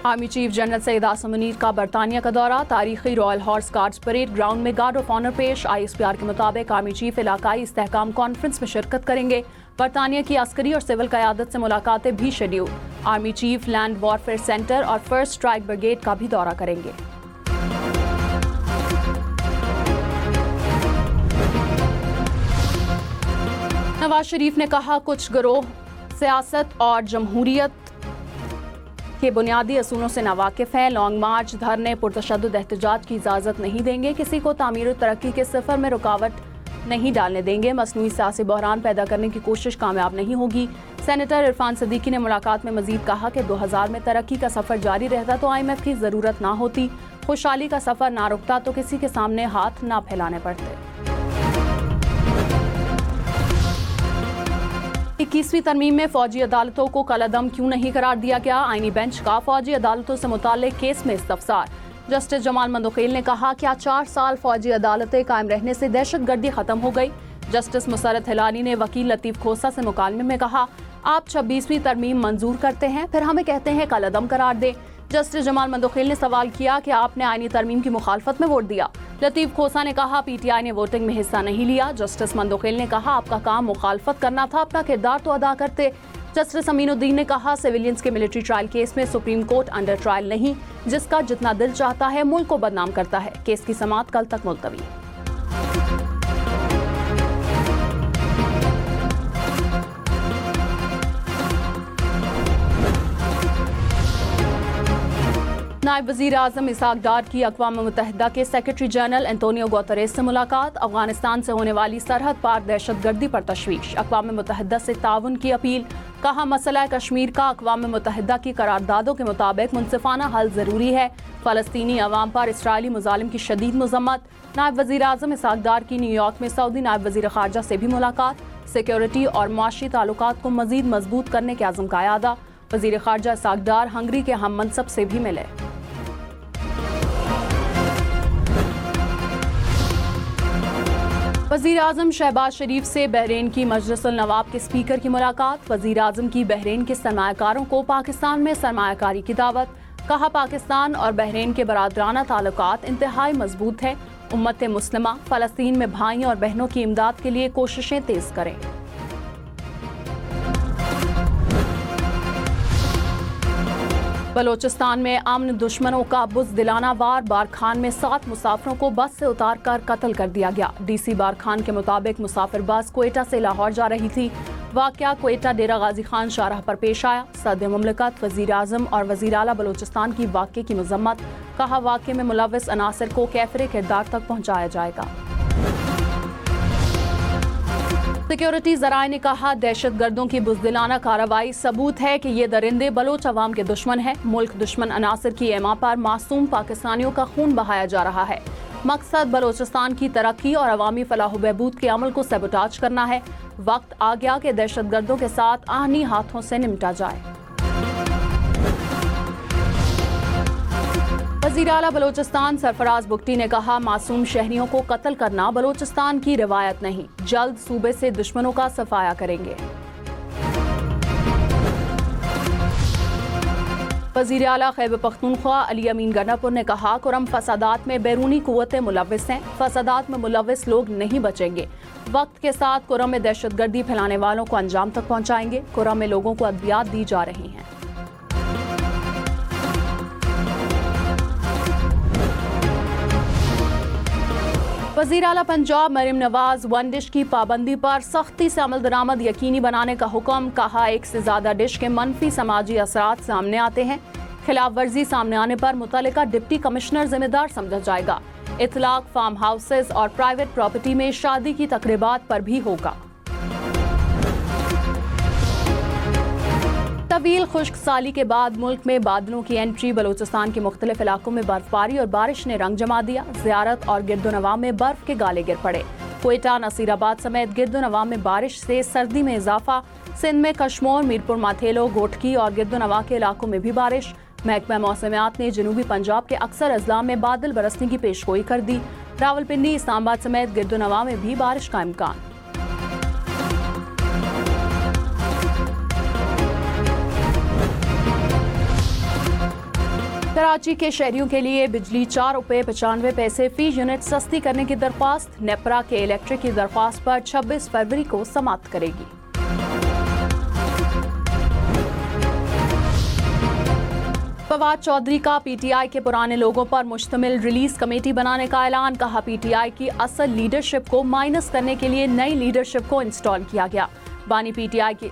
Army chief general Syed Asim Munir का बरतानिया का दौरा, तारीखी royal horse guards parade ground में गार्ड ऑफ ऑनर पेश। ISPR के मुताबिक आर्मी चीफ इलाकाई इस्तेहकाम कॉन्फ्रेंस में शिरकत करेंगे। बरतानिया की अस्करी और सिविल क़यादत से मुलाकातें भी schedule. Army chief land warfare centre और फर्स्ट स्ट्राइक ब्रिगेड का भी दौरा करेंगे। नवाज शरीफ ने कहा, कुछ गिरोह सियासत और जमहूरियत के बुनियादी असूलों से नावाकिफ हैं। लॉन्ग मार्च, धरने, पुरतशद्दुद एहतजाज की इजाज़त नहीं देंगे। किसी को तामीर और तरक्की के सफ़र में रुकावट नहीं डालने देंगे। मसनूई सियासी बहरान पैदा करने की कोशिश कामयाब नहीं होगी। सेनेटर इरफान सिद्दीकी ने मुलाकात में मजीद कहा कि 2000 में तरक्की का सफ़र जारी रहता तो IMF की ज़रूरत ना होती, खुशहाली का सफ़र ना रुकता तो किसी के सामने हाथ ना फैलाने पड़ते। 21वीं तरमीम में फौजी अदालतों को कलअदम क्यों नहीं करार दिया गया? आईनी बेंच का फौजी अदालतों से मुताल्लिक केस में इस्तफसार। जस्टिस जमाल मंदोखेल ने कहा, क्या 4 साल फौजी अदालतें कायम रहने से दहशतगर्दी खत्म हो गई? जस्टिस मुसरत हिलानी ने वकील लतीफ खोसा से मुकालमे में कहा, आप 26वीं तरमीम मंजूर करते हैं, फिर हमें कहते हैं कलअदम करार दें। जस्टिस जमाल मंदोखेल ने सवाल किया कि आपने आईनी तरमीम की मुखालफत में वोट दिया। लतीफ खोसा ने कहा, PTI ने वोटिंग में हिस्सा नहीं लिया। जस्टिस मंदोखेल ने कहा, आपका काम मुखालफत करना था, अपना किरदार तो अदा करते। जस्टिस अमीनुद्दीन ने कहा, सिविलियंस के मिलिट्री ट्रायल केस में सुप्रीम कोर्ट अंडर ट्रायल नहीं, जिसका जितना दिल चाहता है मुल्क को बदनाम करता है। केस की समाअत कल तक मुलतवी। नायब वज़ीर आज़म इसहाक डार की अक़वाम मुत्तहिदा के सेक्रेटरी जनरल एंटोनियो गुतेरेस से मुलाकात। अफगानिस्तान से होने वाली सरहद पार दहशतगर्दी पर तशवीश। अक़वाम मुत्तहिदा से ताउन की अपील। कहा, मसला कश्मीर का अक़वाम मुत्तहिदा की करारदादों के मुताबिक मुनसिफाना हल ज़रूरी है। फ़लस्तीनी अवाम पर इसराइली मुजालिम की शदीद मज़म्मत। नायब वज़ीर आज़म इसहाक डार की न्यूयॉर्क में सऊदी नायब वज़ीर ख़ारजा से भी मुलाकात। सिक्योरिटी और माशी ताल्लुकात को मज़ीद मजबूत करने के आज़म का इरादा। वज़ीर ख़ारजा इसहाक डार हंगरी के हम मनसब से भी मिले। वज़ीर आज़म शहबाज शरीफ से बहरीन की मजलिसुल नवाब के स्पीकर की मुलाकात। वज़ीर आज़म की बहरीन के सरमायाकारों को पाकिस्तान में सरमायाकारी की दावत। कहा, पाकिस्तान और बहरीन के बरादराना ताल्लुकात इंतहाई मजबूत है। उम्मत मुस्लिमा फ़लस्तीन में भाइयों और बहनों की इमदाद के लिए कोशिशें तेज़ करें। बलोचिस्तान में अमन दुश्मनों का बुज़दिलाना वार। बारखान में 7 मुसाफिरों को बस से उतार कर कत्ल कर दिया गया। DC बारखान के मुताबिक मुसाफिर बस क्वेटा से लाहौर जा रही थी। वाक़या क्वेटा डेरा गाजी खान शाहराह पर पेश आया। सदर मुमलिकत वज़ीर आज़म और वज़ीर आला बलोचिस्तान की वाक़े की मज़म्मत। कहा, वाक़े में मुलव्विस अनासर को कैफरे किरदार तक पहुँचाया जाएगा। सिक्योरिटी ज़राए ने कहा, दहशतगर्दों की बुज़दिलाना कार्रवाई सबूत है कि ये दरिंदे बलोच अवाम के दुश्मन हैं। मुल्क दुश्मन अनासर की एमा पर मासूम पाकिस्तानियों का खून बहाया जा रहा है। मकसद बलोचिस्तान की तरक्की और अवामी फलाह बहबूद के अमल को सबोटाज करना है। वक्त आ गया कि दहशतगर्दों के साथ आहनी हाथों से निपटा जाए। वज़ीर आला बलोचिस्तान सरफराज बुगटी ने कहा, मासूम शहरियों को कत्ल करना बलोचिस्तान की रिवायत नहीं। जल्द सूबे से दुश्मनों का सफाया करेंगे। वज़ीर आला खैबर पख्तूनख्वा अली अमीन गन्नापुर ने कहा, कुरम फसादात में बैरूनी कुव्वतें मुलव्विस हैं। फसादात में मुलव्विस लोग नहीं बचेंगे। वक्त के साथ कुरम में दहशतगर्दी फैलाने वालों को अंजाम तक पहुँचाएंगे। कुरम में लोगों को अद्वियात दी जा रही हैं। वज़ीर आला पंजाब मरीम नवाज वन डिश की पाबंदी पर सख्ती से अमल दरामद यकीनी बनाने का हुक्म। कहा, 1 से ज़्यादा डिश के मनफी समाजी असरात सामने आते हैं। खिलाफ वर्जी सामने आने पर मुतल्लिका डिप्टी कमिश्नर जिम्मेदार समझा जाएगा। इतलाक फार्म हाउसेज और प्राइवेट प्रॉपर्टी में शादी की तकरीबात पर भी होगा। तवील खुश्क साली के बाद मुल्क में बादलों की एंट्री। बलोचिस्तान के मुख्तलिफ इलाकों में बर्फबारी और बारिश ने रंग जमा दिया। ज़ियारत और गिरदोनवा में बर्फ के गाले गिर पड़े। क्वेटा, नसीराबाद समेत गिरदोनवा में बारिश से सर्दी में इजाफा। सिंध में कश्मोर, मीरपुर माथेलो, गोटकी और गिरदोनवा के इलाकों में भी बारिश। महकमा मौसमियात ने जनूबी पंजाब के अक्सर अजला में बादल बरसने की पेशगोई कर दी। रावलपिंडी, इस्लामाबाद समेत गिरदोनवा में भी बारिश का इम्कान। कराची के शहरियों के लिए बिजली 4 रुपये 95 पैसे फी यूनिट सस्ती करने की दरख्वास्त नेपरा के इलेक्ट्रिक की दरख्वास्त पर 26 फरवरी को समाप्त करेगी। फवाद चौधरी का पीटीआई के पुराने लोगों पर मुश्तमिल रिलीज कमेटी बनाने का ऐलान। कहा, पीटीआई की असल लीडरशिप को माइनस करने के लिए नई लीडरशिप को इंस्टॉल किया गया। बानी पीटीआई की